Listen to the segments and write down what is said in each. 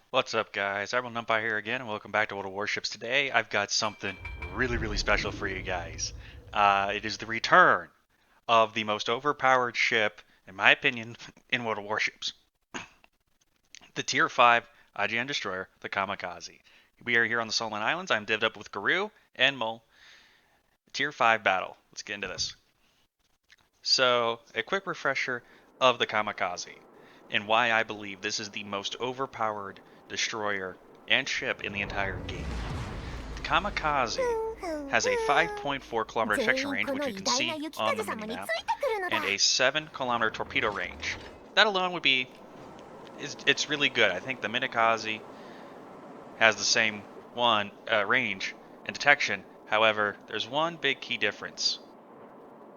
What's up, guys? Admiral Numpy here again, and welcome back to World of Warships. Today, I've got something really special for you guys. It is the return of the most overpowered ship, in my opinion, in World of Warships. The Tier 5 IGN destroyer, the Kamikaze. We are here on the Solomon Islands. I'm divvied up with Guru and Mole. Tier 5 battle. Let's get into this. So, a quick refresher of the Kamikaze, and why I believe this is the most overpowered destroyer and ship in the entire game. The Kamikaze has a 5.4 kilometer detection range, which you can see on the minimap, and a 7 kilometer torpedo range. That alone would be, it's really good. I think the Minikaze has the same range and detection. However, there's one big key difference.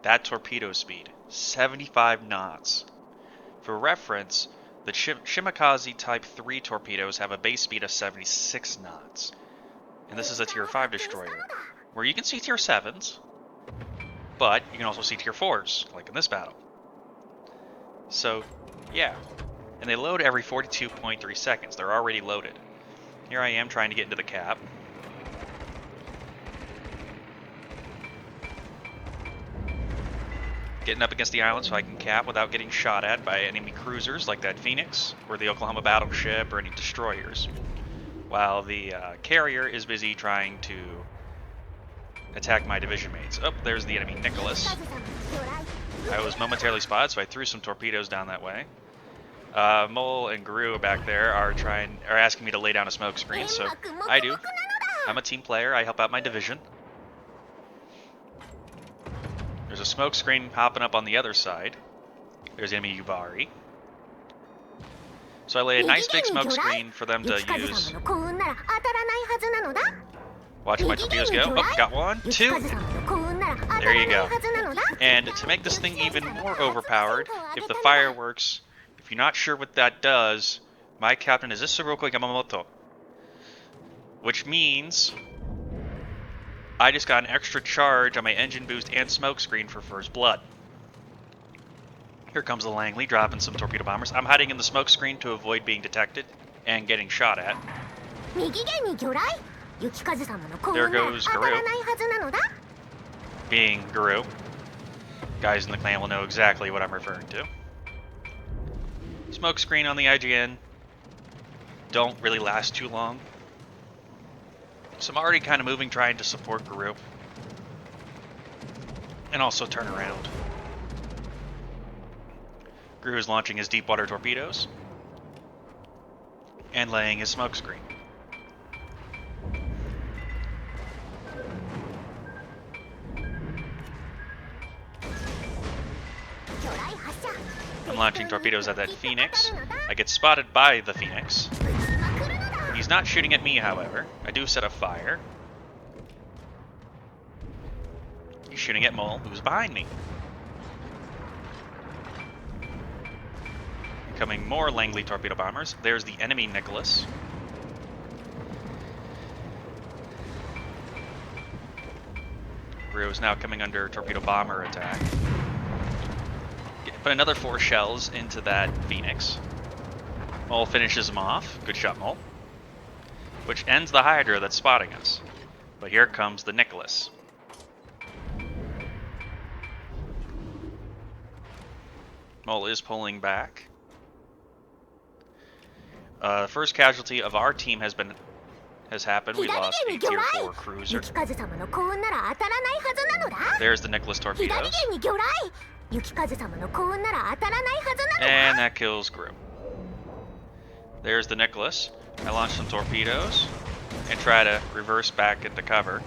That torpedo speed, 75 knots. For reference, the Shimakaze Type 3 torpedoes have a base speed of 76 knots. And this is a Tier 5 destroyer, where you can see Tier 7s, but you can also see Tier 4s, like in this battle. So, yeah. And they load every 42.3 seconds. They're already loaded. Here I am trying to get into the cap. Getting up against the island so I can cap without getting shot at by enemy cruisers like that Phoenix, or the Oklahoma battleship, or any destroyers. While the carrier is busy trying to attack my division mates. Oh, there's the enemy Nicholas. I was momentarily spotted, so I threw some torpedoes down that way. Mole and Guru back there are asking me to lay down a smoke screen, so I do. I'm a team player, I help out my division. There's a smoke screen hopping up on the other side. There's enemy Yubari. So I lay a nice big smoke screen for them to use. Watch my torpedoes go. Oh, got one, two. There you go. And to make this thing even more overpowered, if the fireworks, if you're not sure what that does, my captain is Isuruko Yamamoto. Which means I just got an extra charge on my engine boost and smoke screen for first blood. Here comes the Langley dropping some torpedo bombers. I'm hiding in the smoke screen to avoid being detected and getting shot at. There goes Guru. Being Guru. Guys in the clan will know exactly what I'm referring to. Smoke screen on the IGN don't really last too long. So I'm already kind of moving, trying to support Guru. And also turn around. Guru is launching his deep water torpedoes. And laying his smoke screen. I'm launching torpedoes at that Phoenix. I get spotted by the Phoenix. He's not shooting at me, however. I do set a fire. He's shooting at Mole, who's behind me. Incoming more Langley torpedo bombers. There's the enemy Nicholas. Guru is now coming under torpedo bomber attack. Put another 4 shells into that Phoenix. Mole finishes him off. Good shot, Mole. Which ends the Hydra that's spotting us. But here comes the Nicholas. Mole is pulling back. The first casualty of our team has happened. We lost a Tier 4 cruiser. There's the Nicholas torpedoes. And that kills Guru. There's the Nicholas. I launch some torpedoes and try to reverse back into cover.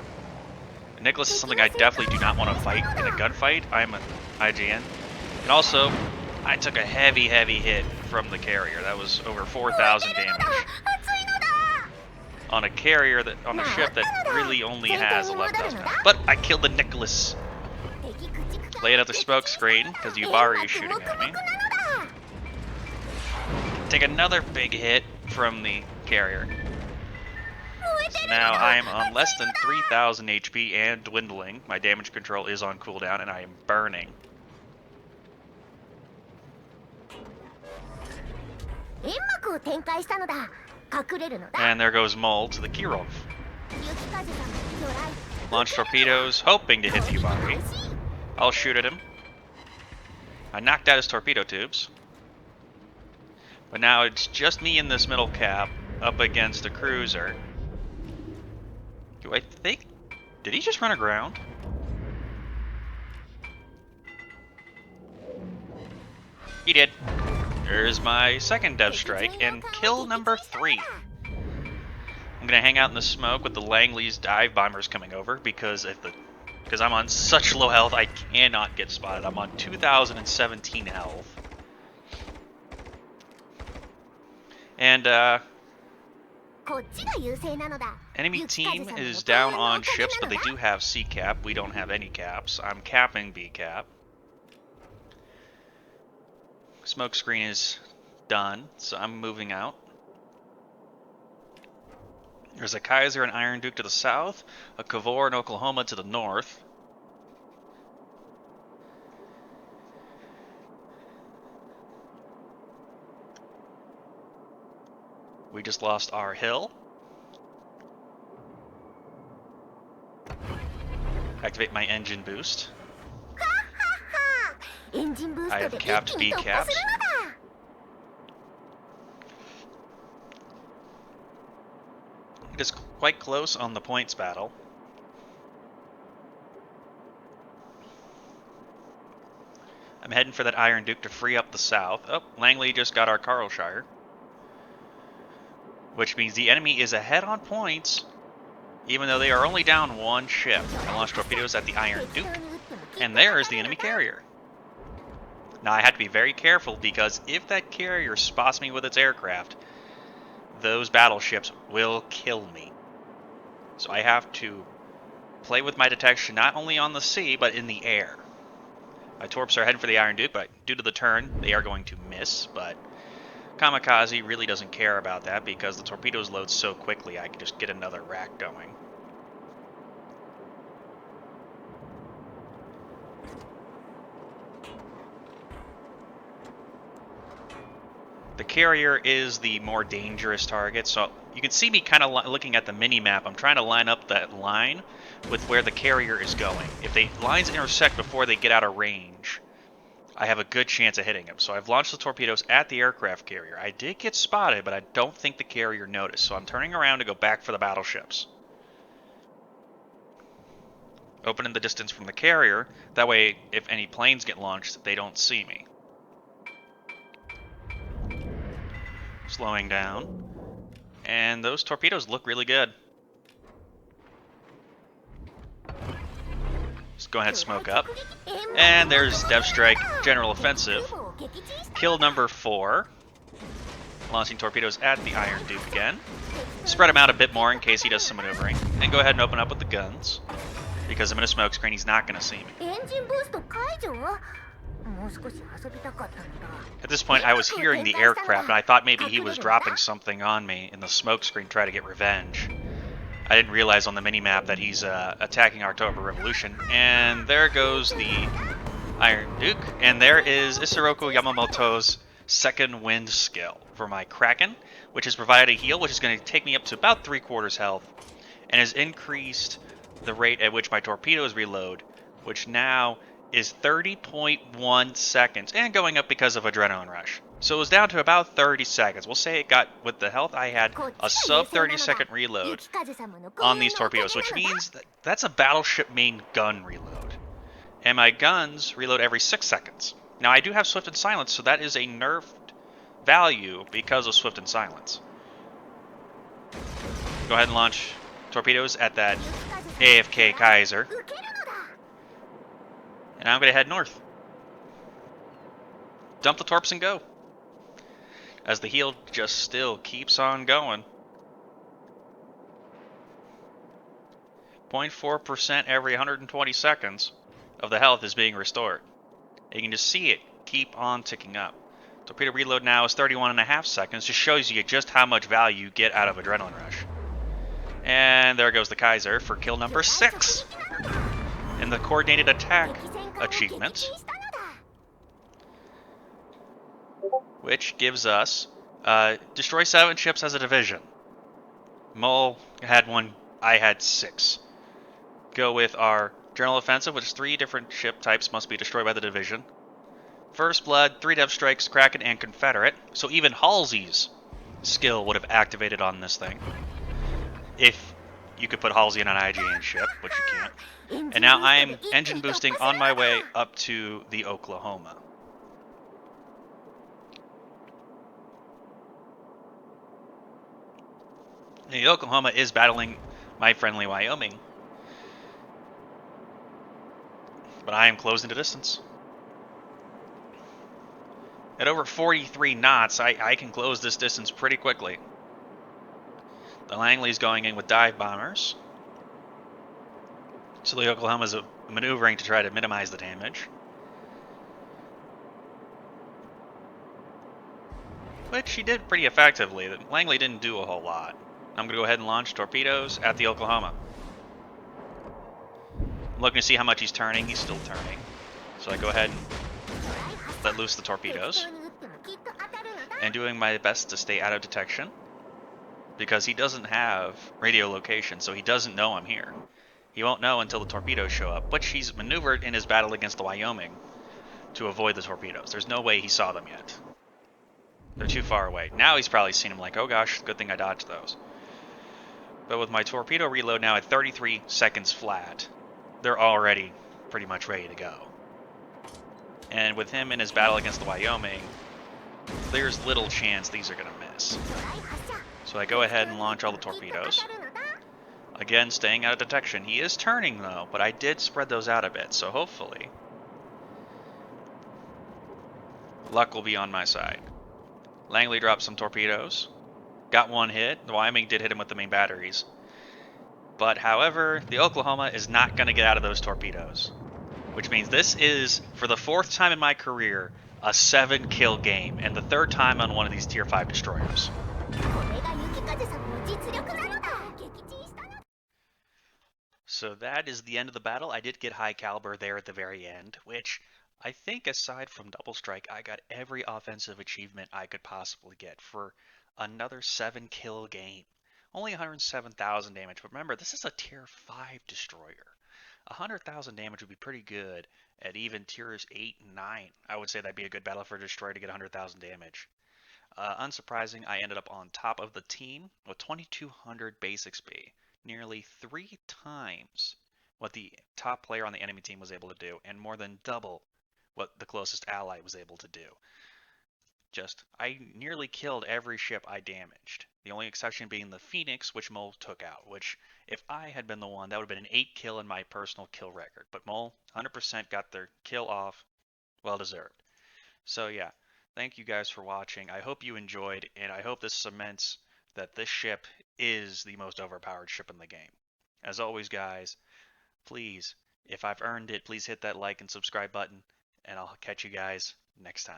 Nicholas is something I definitely do not want to fight in a gunfight. I'm an IGN. And also, I took a heavy hit from the carrier. That was over 4,000 damage. On a carrier, on a ship that really only has 11,000 damage. But I killed the Nicholas. Lay another smoke screen, because Yubari is shooting at me. Take another big hit from the carrier. So now I am on less than 3,000 HP and dwindling. My damage control is on cooldown and I am burning. And there goes Mole to the Kirov. Launch torpedoes, hoping to hit the Yubari. I'll shoot at him. I knocked out his torpedo tubes. But now it's just me in this middle cap up against a cruiser. Do I think... Did he just run aground? He did. There's my second dev strike and kill number 3. I'm gonna hang out in the smoke with the Langley's dive bombers coming over because I'm on such low health I cannot get spotted. I'm on 2017 health. And enemy team is down on ships, but they do have C cap. We don't have any caps. I'm capping B cap. Smoke screen is done, so I'm moving out. There's a Kaiser and Iron Duke to the south, a Cavour and Oklahoma to the north. We just lost our hill. Activate my engine boost. I have capped B caps. It is quite close on the points battle. I'm heading for that Iron Duke to free up the south. Oh, Langley just got our Carlshire. Which means the enemy is ahead on points, even though they are only down 1 ship. I launched torpedoes at the Iron Duke, and there is the enemy carrier. Now I have to be very careful because if that carrier spots me with its aircraft, those battleships will kill me. So I have to play with my detection not only on the sea, but in the air. My torps are heading for the Iron Duke, but due to the turn, they are going to miss, but Kamikaze really doesn't care about that because the torpedoes load so quickly I can just get another rack going. The carrier is the more dangerous target, so you can see me kind of looking at the mini-map. I'm trying to line up that line with where the carrier is going. If the lines intersect before they get out of range, I have a good chance of hitting him. So I've launched the torpedoes at the aircraft carrier. I did get spotted, but I don't think the carrier noticed, so I'm turning around to go back for the battleships. Opening the distance from the carrier, that way if any planes get launched, they don't see me. Slowing down. And those torpedoes look really good. Just go ahead and smoke up. And there's Dev Strike, General Offensive. Kill number 4. Launching torpedoes at the Iron Duke again. Spread him out a bit more in case he does some maneuvering. And go ahead and open up with the guns. Because I'm in a smoke screen, he's not going to see me. At this point, I was hearing the aircraft, and I thought maybe he was dropping something on me in the smoke screen to try to get revenge. I didn't realize on the mini-map that he's attacking October Revolution. And there goes the Iron Duke. And there is Isoroku Yamamoto's second wind skill for my Kraken, which has provided a heal, which is going to take me up to about 3/4 health, and has increased the rate at which my torpedoes reload, which now is 30.1 seconds, and going up because of Adrenaline Rush. So it was down to about 30 seconds. We'll say it got, with the health I had, a sub 30 second reload on these torpedoes, which means that that's a battleship main gun reload. And my guns reload every 6 seconds. Now I do have Swift and Silence, so that is a nerfed value because of Swift and Silence. Go ahead and launch torpedoes at that AFK Kaiser. And I'm going to head north. Dump the torps and go. As the heal just still keeps on going. 0.4% every 120 seconds of the health is being restored. You can just see it keep on ticking up. Torpedo reload now is 31.5 seconds. Just shows you just how much value you get out of Adrenaline Rush. And there goes the Kaiser for kill number 6. In the coordinated attack achievement, which gives us Destroy 7 ships as a division. Mole had 1, I had 6. Go with our General Offensive, which is 3 different ship types must be destroyed by the division. First Blood, 3 Depth Strikes, Kraken, and Confederate. So even Halsey's skill would have activated on this thing. If you could put Halsey in an IGN ship, which you can't. And now I'm engine boosting on my way up to the Oklahoma. The Oklahoma is battling my friendly Wyoming, but I am closing the distance. At over 43 knots, I can close this distance pretty quickly. The Langley's going in with dive bombers. So the Oklahoma's maneuvering to try to minimize the damage. Which he did pretty effectively. Langley didn't do a whole lot. I'm going to go ahead and launch torpedoes at the Oklahoma. I'm looking to see how much he's turning. He's still turning. So I go ahead and let loose the torpedoes. And doing my best to stay out of detection. Because he doesn't have radio location, so he doesn't know I'm here. He won't know until the torpedoes show up, which he's maneuvered in his battle against the Wyoming to avoid the torpedoes. There's no way he saw them yet. They're too far away. Now he's probably seen them like, oh gosh, good thing I dodged those. But with my torpedo reload now at 33 seconds flat, they're already pretty much ready to go. And with him in his battle against the Wyoming, there's little chance these are going to miss. So I go ahead and launch all the torpedoes. Again, staying out of detection. He is turning though, but I did spread those out a bit, so hopefully luck will be on my side. Langley dropped some torpedoes. Got one hit. The Wyoming did hit him with the main batteries. But however, the Oklahoma is not going to get out of those torpedoes. Which means this is, for the 4th time in my career, a 7-kill game, and the 3rd time on one of these Tier 5 destroyers. So that is the end of the battle. I did get high caliber there at the very end, which I think aside from Double Strike, I got every offensive achievement I could possibly get for another 7-kill game. Only 107,000 damage, but remember, this is a Tier 5 destroyer. 100,000 damage would be pretty good at even Tiers 8 and 9. I would say that'd be a good battle for a destroyer to get 100,000 damage. Unsurprising, I ended up on top of the team with 2,200 base XP, nearly 3 times what the top player on the enemy team was able to do, and more than double what the closest ally was able to do. I nearly killed every ship I damaged. The only exception being the Phoenix, which Mole took out, which if I had been the one, that would have been an 8 kill in my personal kill record. But Mole, 100% got their kill off, well deserved. So yeah, thank you guys for watching. I hope you enjoyed, and I hope this cements that this ship is the most overpowered ship in the game. As always, guys, please, if I've earned it, please hit that like and subscribe button, and I'll catch you guys next time.